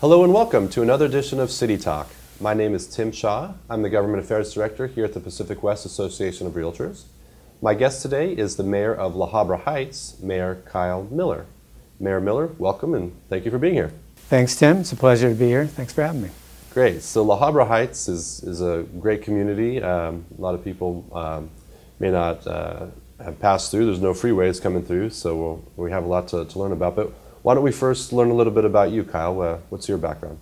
Hello and welcome to another edition of City Talk. My name is Tim Shaw. I'm the Government Affairs Director here at the Pacific West Association of Realtors. My guest today is the Mayor of La Habra Heights, Mayor Kyle Miller. Mayor Miller, welcome and thank you for being here. Thanks, Tim. It's a pleasure to be here. Thanks for having me. Great. So La Habra Heights is a great community. A lot of people may not have passed through. There's no freeways coming through, so we have a lot to learn about. But why don't we first learn a little bit about you, Kyle? What's your background?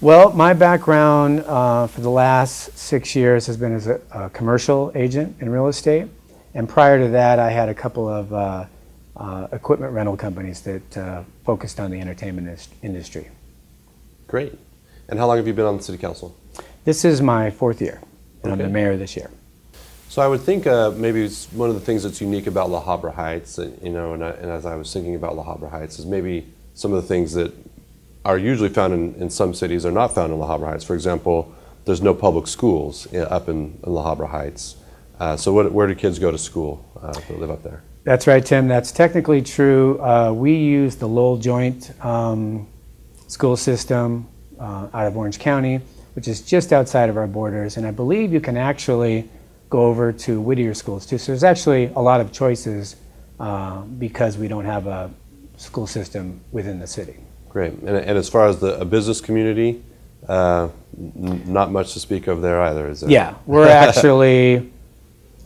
Well, my background for the last 6 years has been as a commercial agent in real estate. And prior to that, I had a couple of equipment rental companies that focused on the entertainment industry. Great. And how long have you been on the City Council? This is my 4th year, and I'm Okay. the mayor this year. So I would think maybe it's one of the things that's unique about La Habra Heights, and as I was thinking about La Habra Heights, is maybe some of the things that are usually found in some cities are not found in La Habra Heights. For example, there's no public schools up in La Habra Heights. So where do kids go to school if they live up there? That's right, Tim. That's technically true. We use the Lowell Joint school system out of Orange County, which is just outside of our borders. And I believe you can actually go over to Whittier schools too. So there's actually a lot of choices because we don't have a school system within the city. Great. And as far as a business community, not much to speak of there either, is there? Yeah, we're actually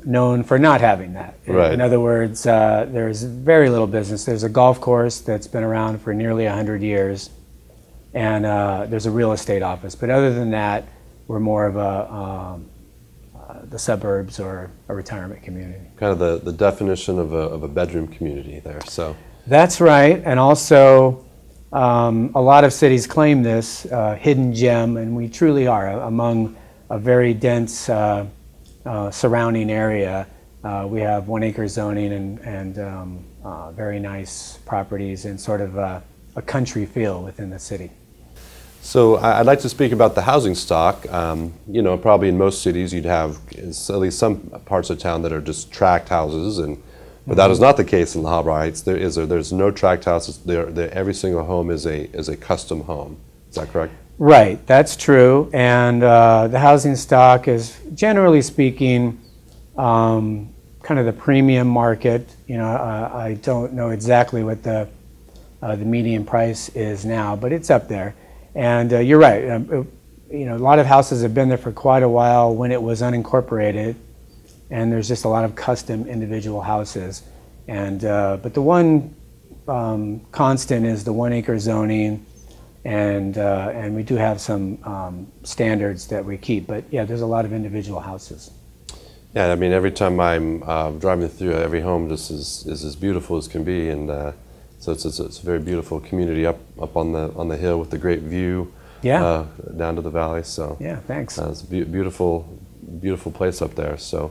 known for not having that. Right. In other words, there's very little business. There's a golf course that's been around for nearly 100 years, and there's a real estate office. But other than that, we're more of the suburbs or a retirement community. Kind of the definition of a bedroom community there. So That's right, and also a lot of cities claim this hidden gem, and we truly are among a very dense surrounding area. We have 1 acre zoning and very nice properties and sort of a country feel within the city. So I'd like to speak about the housing stock. Probably in most cities you'd have at least some parts of town that are just tract houses, but that is not the case in La Habra Heights. There's no tract houses. Every single home is a custom home. Is that correct? Right, that's true. And the housing stock is, generally speaking, kind of the premium market. I don't know exactly what the median price is now, but it's up there. And you're right. A lot of houses have been there for quite a while when it was unincorporated, and there's just a lot of custom individual houses. And but the one constant is the 1 acre zoning, and we do have some standards that we keep. But yeah, there's a lot of individual houses. Yeah, I mean, every time I'm driving through, every home just is as beautiful as can be, and so it's a very beautiful community up on the hill with the great view. Yeah. Down to the valley. So Yeah, thanks. it's a beautiful place up there. So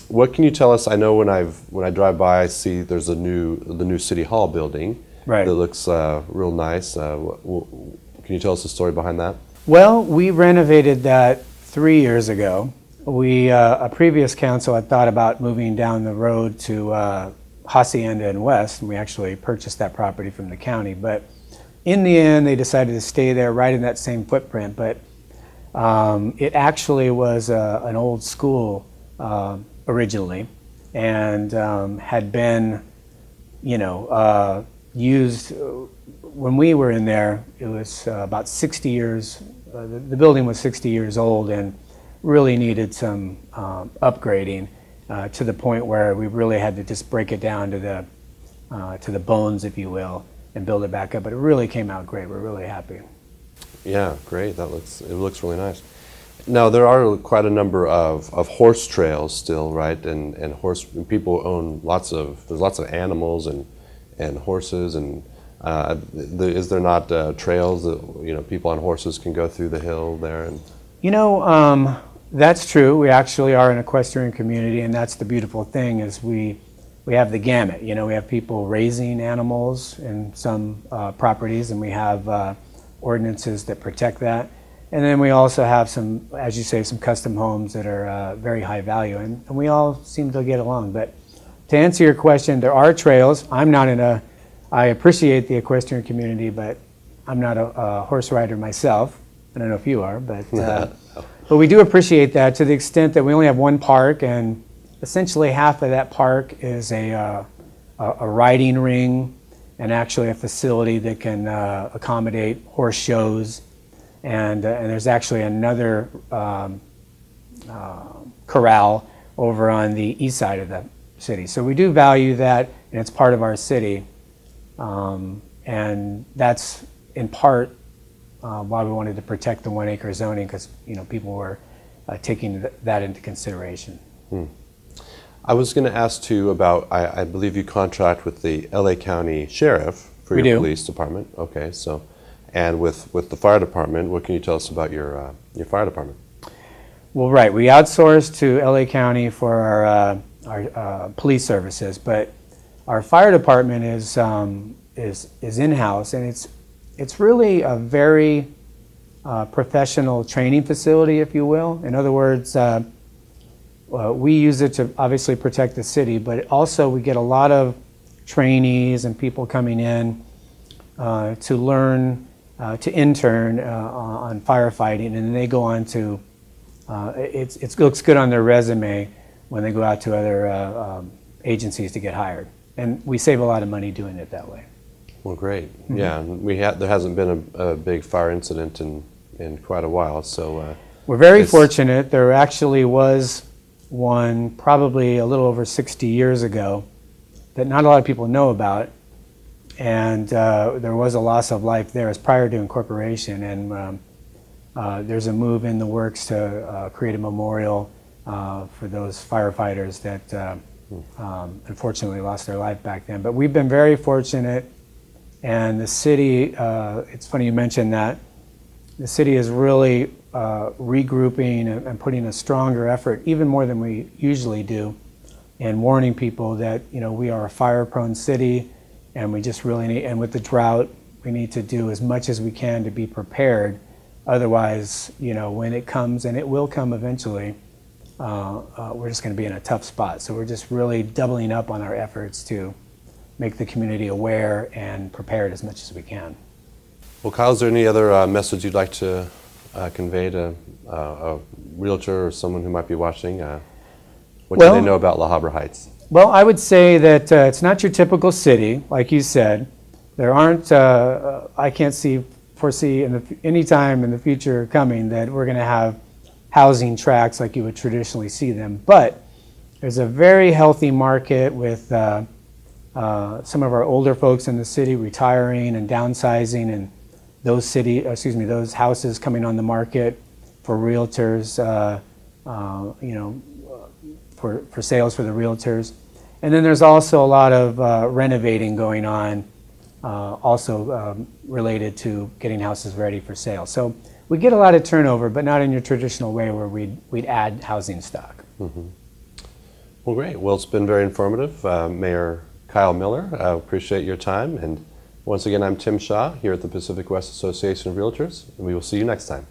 what can you tell us? I know when I drive by, I see there's the new City Hall building. Right. That looks real nice. Can you tell us the story behind that? Well, we renovated that 3 years ago. A previous council had thought about moving down the road to Hacienda and West, and we actually purchased that property from the county. But in the end, they decided to stay there right in that same footprint. But it actually was an old school originally, and had been, used when we were in there. It was about 60 years. The building was 60 years old and really needed some upgrading to the point where we really had to just break it down to the bones, if you will, and build it back up. But it really came out great. We're really happy. Yeah, great. It looks really nice. Now there are quite a number of horse trails still, right? And people own there's lots of animals and horses, and is there not trails that people on horses can go through the hill there? And that's true. We actually are an equestrian community, and that's the beautiful thing is we have the gamut. We have people raising animals in some properties, and we have ordinances that protect that. And then we also have some, as you say, some custom homes that are very high value, and we all seem to get along. But to answer your question, there are trails. I appreciate the equestrian community, but I'm not a horse rider myself. I don't know if you are, but we do appreciate that to the extent that we only have one park, and essentially half of that park is a riding ring and actually a facility that can accommodate horse shows. And there's actually another corral over on the east side of the city. So we do value that, and it's part of our city. And that's in part why we wanted to protect the 1 acre zoning, because people were taking that into consideration. I was going to ask too about, I believe you contract with the LA County Sheriff for your police department. Okay, so, and with the fire department, what can you tell us about your fire department? Well, right, we outsource to LA County for our police services, but our fire department is in-house, and it's really a very professional training facility, if you will. In other words, we use it to obviously protect the city, but also we get a lot of trainees and people coming in to learn, to intern on firefighting, and then they go on to, it looks good on their resume when they go out to other agencies to get hired. And we save a lot of money doing it that way. Well, great. Yeah, there hasn't been a big fire incident in quite a while, so. We're very fortunate. There actually was one probably a little over 60 years ago that not a lot of people know about, and there was a loss of life there as prior to incorporation, and there's a move in the works to create a memorial for those firefighters that unfortunately lost their life back then. But we've been very fortunate, and the city, it's funny you mentioned that, the city is really regrouping and putting a stronger effort, even more than we usually do, and warning people that we are a fire-prone city, and we just really need, and with the drought, we need to do as much as we can to be prepared. Otherwise, when it comes, and it will come eventually, we're just going to be in a tough spot. So we're just really doubling up on our efforts to make the community aware and prepared as much as we can. Well, Kyle, is there any other message you'd like to convey to a realtor or someone who might be watching? What do they know about La Habra Heights? Well, I would say that it's not your typical city, like you said. There aren't, I can't foresee any time in the future coming that we're going to have housing tracts like you would traditionally see them. But there's a very healthy market with some of our older folks in the city retiring and downsizing, and those houses coming on the market for realtors, for sales for the realtors. And then there's also a lot of renovating going on, also related to getting houses ready for sale. So we get a lot of turnover, but not in your traditional way where we'd add housing stock. Mm-hmm. Well, great. Well, it's been very informative. Mayor Kyle Miller, I appreciate your time. And once again, I'm Tim Shaw here at the Pacific West Association of Realtors, and we will see you next time.